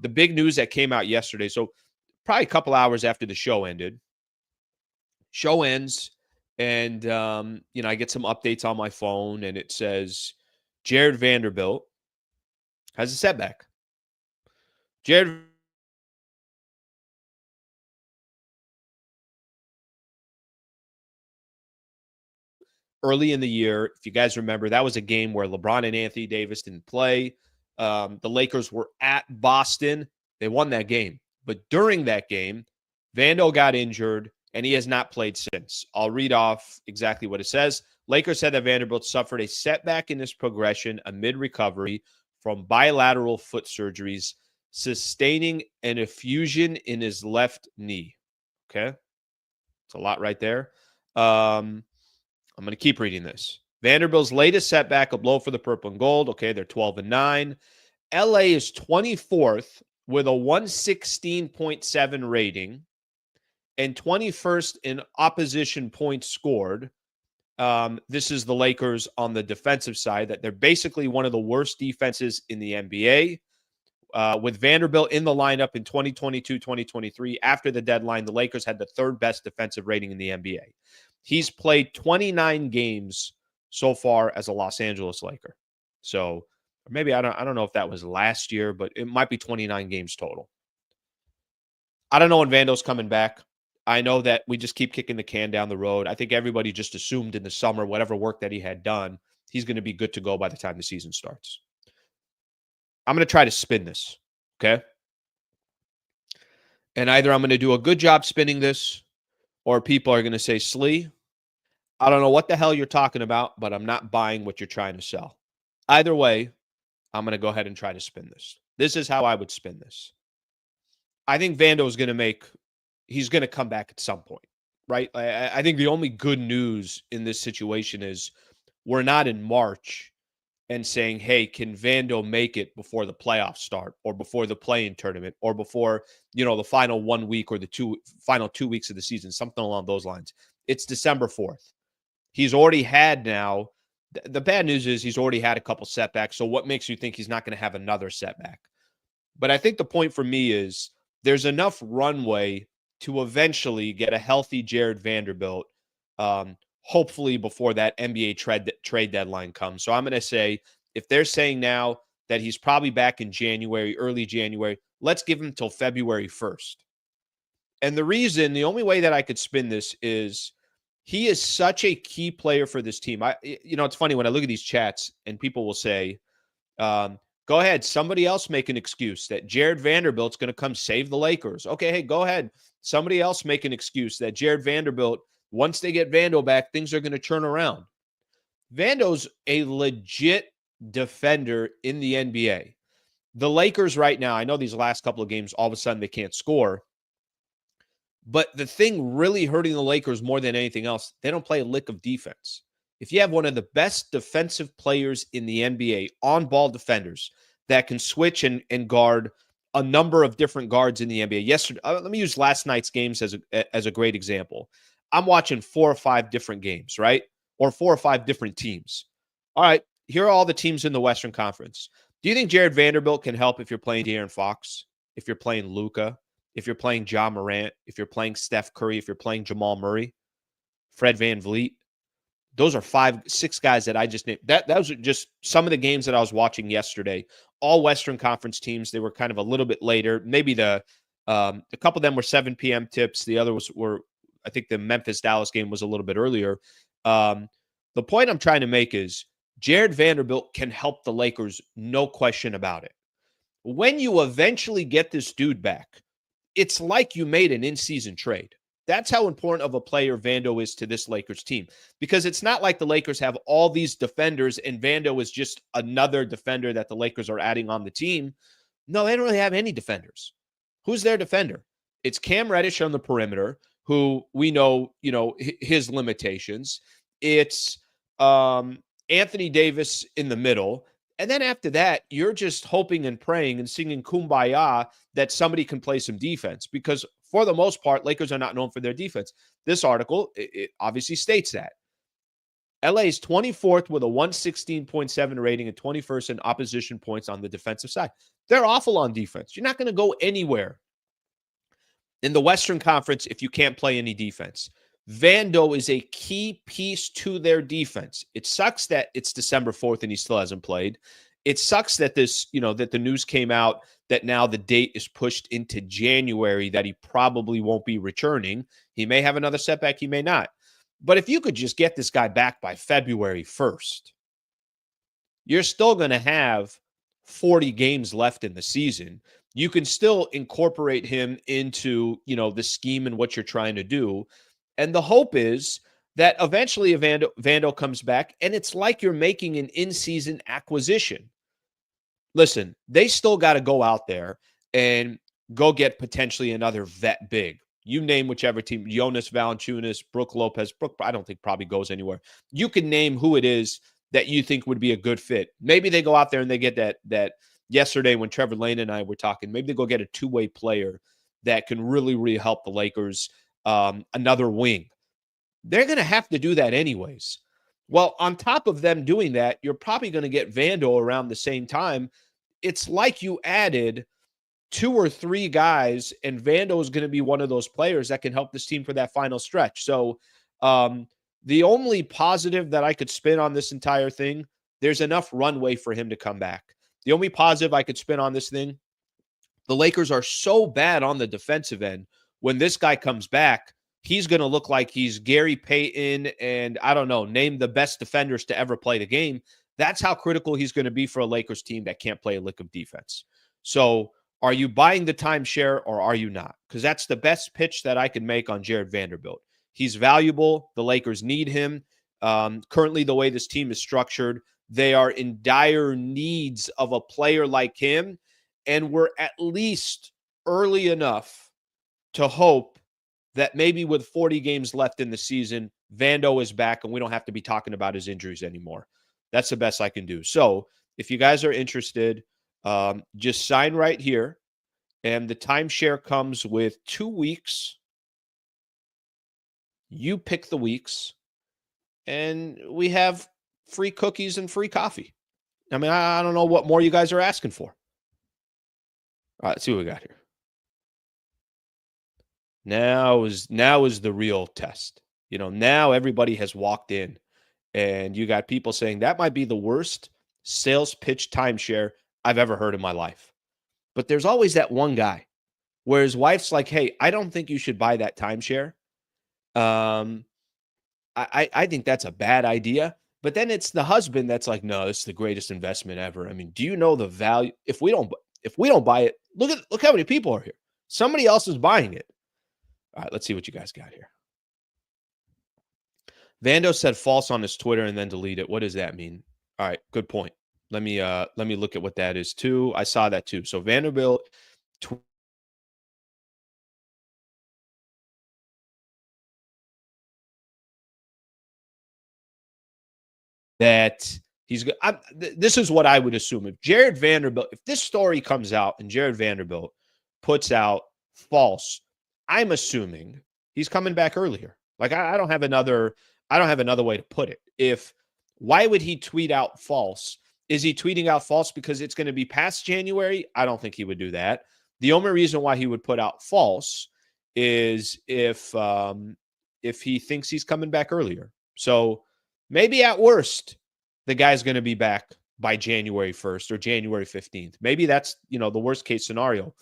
the big news that came out yesterday, so probably a couple hours after the show ended, show ends, and, I get some updates on my phone, and it says, Jared Vanderbilt has a setback. Jared early in the year, if you guys remember, that was a game where LeBron and Anthony Davis didn't play. The Lakers were at Boston. They won that game. But during that game, Vando got injured, and he has not played since. I'll read off exactly what it says. Lakers said that Vanderbilt suffered a setback in his progression amid recovery from bilateral foot surgeries, sustaining an effusion in his left knee. Okay. It's a lot right there. I'm going to keep reading this. Vanderbilt's latest setback, a blow for the purple and gold. Okay, they're 12-9. LA is 24th with a 116.7 rating and 21st in opposition points scored. This is the Lakers on the defensive side, that they're basically one of the worst defenses in the NBA. With Vanderbilt in the lineup in 2022-2023, after the deadline, the Lakers had the third best defensive rating in the NBA. He's played 29 games so far as a Los Angeles Laker. So maybe I don't know if that was last year, but it might be 29 games total. I don't know when Vando's coming back. I know that we just keep kicking the can down the road. I think everybody just assumed in the summer, whatever work that he had done, he's going to be good to go by the time the season starts. I'm going to try to spin this, okay? And either I'm going to do a good job spinning this, or people are going to say, Slee, I don't know what the hell you're talking about, but I'm not buying what you're trying to sell. Either way, I'm going to go ahead and try to spin this. This is how I would spin this. I think Vando is going to he's going to come back at some point, right? I think the only good news in this situation is we're not in March and saying, hey, can Vando make it before the playoffs start, or before the play-in tournament, or before, the final 1 week, or the final 2 weeks of the season, something along those lines. It's December 4th. He's already had now, the bad news is he's already had a couple setbacks. So what makes you think he's not going to have another setback? But I think the point for me is there's enough runway to eventually get a healthy Jared Vanderbilt, hopefully before that NBA trade deadline comes. So I'm going to say, if they're saying now that he's probably back in January, early January, let's give him till February 1st. And the only way that I could spin this is he is such a key player for this team. It's funny when I look at these chats and people will say, go ahead, somebody else make an excuse that Jared Vanderbilt's going to come save the Lakers. Okay, hey, go ahead. Somebody else make an excuse that Jared Vanderbilt, once they get Vando back, things are going to turn around. Vando's a legit defender in the NBA. The Lakers right now, I know these last couple of games, all of a sudden they can't score. But the thing really hurting the Lakers more than anything else, they don't play a lick of defense. If you have one of the best defensive players in the NBA, on-ball defenders, that can switch and guard a number of different guards in the NBA. Yesterday, let me use last night's games as a great example. I'm watching 4 or 5 different games, right? Or 4 or 5 different teams. All right, here are all the teams in the Western Conference. Do you think Jared Vanderbilt can help if you're playing De'Aaron Fox, if you're playing Luka, if you're playing Ja Morant, if you're playing Steph Curry, if you're playing Jamal Murray, Fred VanVleet? Those are 5, 6 guys that I just named. Those are just some of the games that I was watching yesterday. All Western Conference teams. They were kind of a little bit later. Maybe a couple of them were 7 p.m. tips. The other were I think the Memphis-Dallas game was a little bit earlier. The point I'm trying to make is Jared Vanderbilt can help the Lakers, no question about it. When you eventually get this dude back, it's like you made an in-season trade. That's how important of a player Vando is to this Lakers team, because it's not like the Lakers have all these defenders and Vando is just another defender that the Lakers are adding on the team. No, they don't really have any defenders. Who's their defender? It's Cam Reddish on the perimeter, who we know, his limitations. It's Anthony Davis in the middle. And then after that, you're just hoping and praying and singing Kumbaya that somebody can play some defense, because for the most part, Lakers are not known for their defense. This article, it obviously states that. LA is 24th with a 116.7 rating and 21st in opposition points on the defensive side. They're awful on defense. You're not going to go anywhere in the Western Conference if you can't play any defense. Vando is a key piece to their defense. It sucks that it's December 4th and he still hasn't played. It sucks that that the news came out that now the date is pushed into January, that he probably won't be returning. He may have another setback, he may not. But if you could just get this guy back by February 1st, you're still going to have 40 games left in the season. You can still incorporate him into, the scheme and what you're trying to do. And the hope is that eventually Vando comes back, and it's like you're making an in-season acquisition. Listen, they still got to go out there and go get potentially another vet big. You name whichever team, Jonas Valanciunas, Brook Lopez. Brook, I don't think probably goes anywhere. You can name who it is that you think would be a good fit. Maybe they go out there and they get that yesterday when Trevor Lane and I were talking, maybe they go get a two-way player that can really, really help the Lakers, another wing. They're going to have to do that anyways. Well, on top of them doing that, you're probably going to get Vando around the same time. It's like you added 2 or 3 guys, and Vando is going to be one of those players that can help this team for that final stretch. So the only positive that I could spin on this entire thing, there's enough runway for him to come back. The only positive I could spin on this thing, the Lakers are so bad on the defensive end. When this guy comes back, he's going to look like he's Gary Payton and, I don't know, name the best defenders to ever play the game. That's how critical he's going to be for a Lakers team that can't play a lick of defense. So are you buying the timeshare or are you not? Because that's the best pitch that I can make on Jared Vanderbilt. He's valuable. The Lakers need him. Currently, the way this team is structured, they are in dire needs of a player like him. And we're at least early enough to hope that maybe with 40 games left in the season, Vando is back and we don't have to be talking about his injuries anymore. That's the best I can do. So if you guys are interested, just sign right here. And the timeshare comes with 2 weeks. You pick the weeks. And we have free cookies and free coffee. I mean, I don't know what more you guys are asking for. All right, let's see what we got here. Now is the real test. Now everybody has walked in and you got people saying that might be the worst sales pitch timeshare I've ever heard in my life. But there's always that one guy where his wife's like, hey, I don't think you should buy that timeshare. I think that's a bad idea. But then it's the husband that's like, no, this is the greatest investment ever. I mean, do you know the value? If we don't buy it, look how many people are here. Somebody else is buying it. All right, let's see what you guys got here. Vando said false on his Twitter and then delete it. What does that mean? All right, good point. Let me look at what that is too. I saw that too. So Vanderbilt that he's good. This is what I would assume. If Jared Vanderbilt, if this story comes out and Jared Vanderbilt puts out false, I'm assuming he's coming back earlier. Like I don't have another way to put it. Why would he tweet out false? Is he tweeting out false because it's going to be past January? I don't think he would do that. The only reason why he would put out false is if he thinks he's coming back earlier. So maybe at worst, the guy's going to be back by January 1st or January 15th. Maybe that's, the worst case scenario.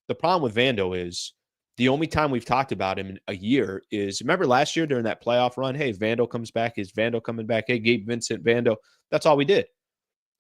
The problem with Vando is the only time we've talked about him in a year is, remember last year during that playoff run? Hey, Vando comes back. Is Vando coming back? Hey, Gabe Vincent, Vando. That's all we did.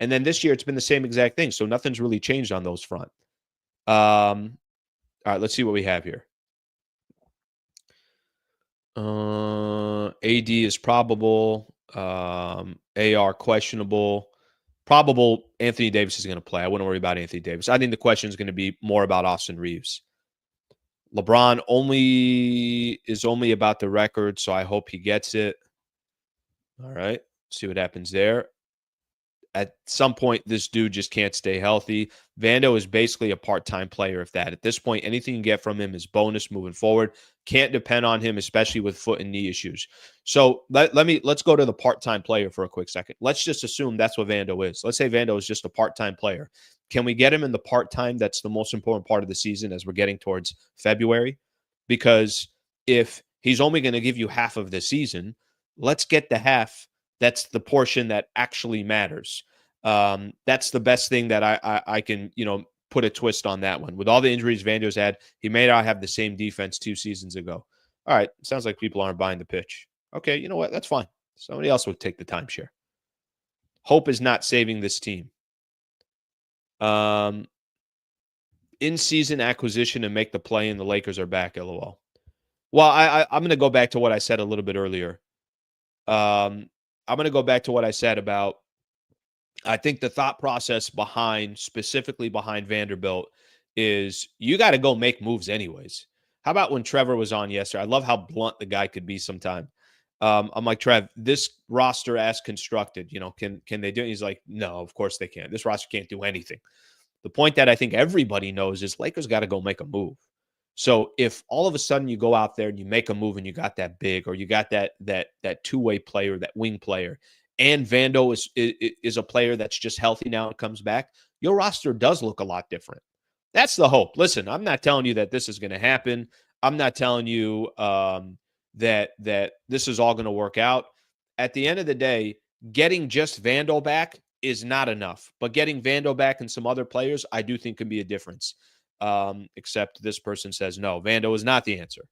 And then this year, it's been the same exact thing. So nothing's really changed on those front. All right, let's see what we have here. AD is probable. AR questionable. Probable Anthony Davis is going to play. I wouldn't worry about Anthony Davis. I think the question is going to be more about Austin Reeves. LeBron is only about the record, so I hope he gets it. All right. See what happens there. At some point, this dude just can't stay healthy. Vando is basically a part-time player, if that. At this point, anything you get from him is bonus moving forward. Can't depend on him, especially with foot and knee issues. So let's go to the part-time player for a quick second. Let's just assume that's what Vando is. Let's say Vando is just a part-time player. Can we get him in the part-time that's the most important part of the season as we're getting towards February? Because if he's only going to give you half of the season, let's get the half that's the portion that actually matters. That's the best thing that I can, put a twist on that one. With all the injuries Vando's had, he may not have the same defense 2 seasons ago. All right, sounds like people aren't buying the pitch. Okay, you know what? That's fine. Somebody else would take the timeshare. Hope is not saving this team. In-season acquisition and make the play, and the Lakers are back, LOL. Well, I'm going to go back to what I said a little bit earlier. I'm going to go back to what I said about, I think the thought process specifically behind Vanderbilt is you got to go make moves anyways. How about when Trevor was on yesterday? I love how blunt the guy could be sometime. I'm like, Trev, this roster as constructed, can they do it? He's like, no, of course they can't. This roster can't do anything. The point that I think everybody knows is Lakers got to go make a move. So if all of a sudden you go out there and you make a move and you got that big, or you got that two-way player, that wing player, and Vando is a player that's just healthy now and comes back, your roster does look a lot different. That's the hope. Listen, I'm not telling you that this is going to happen. I'm not telling you that this is all going to work out. At the end of the day, getting just Vando back is not enough. But getting Vando back and some other players, I do think can be a difference. Except this person says, no, Vando is not the answer.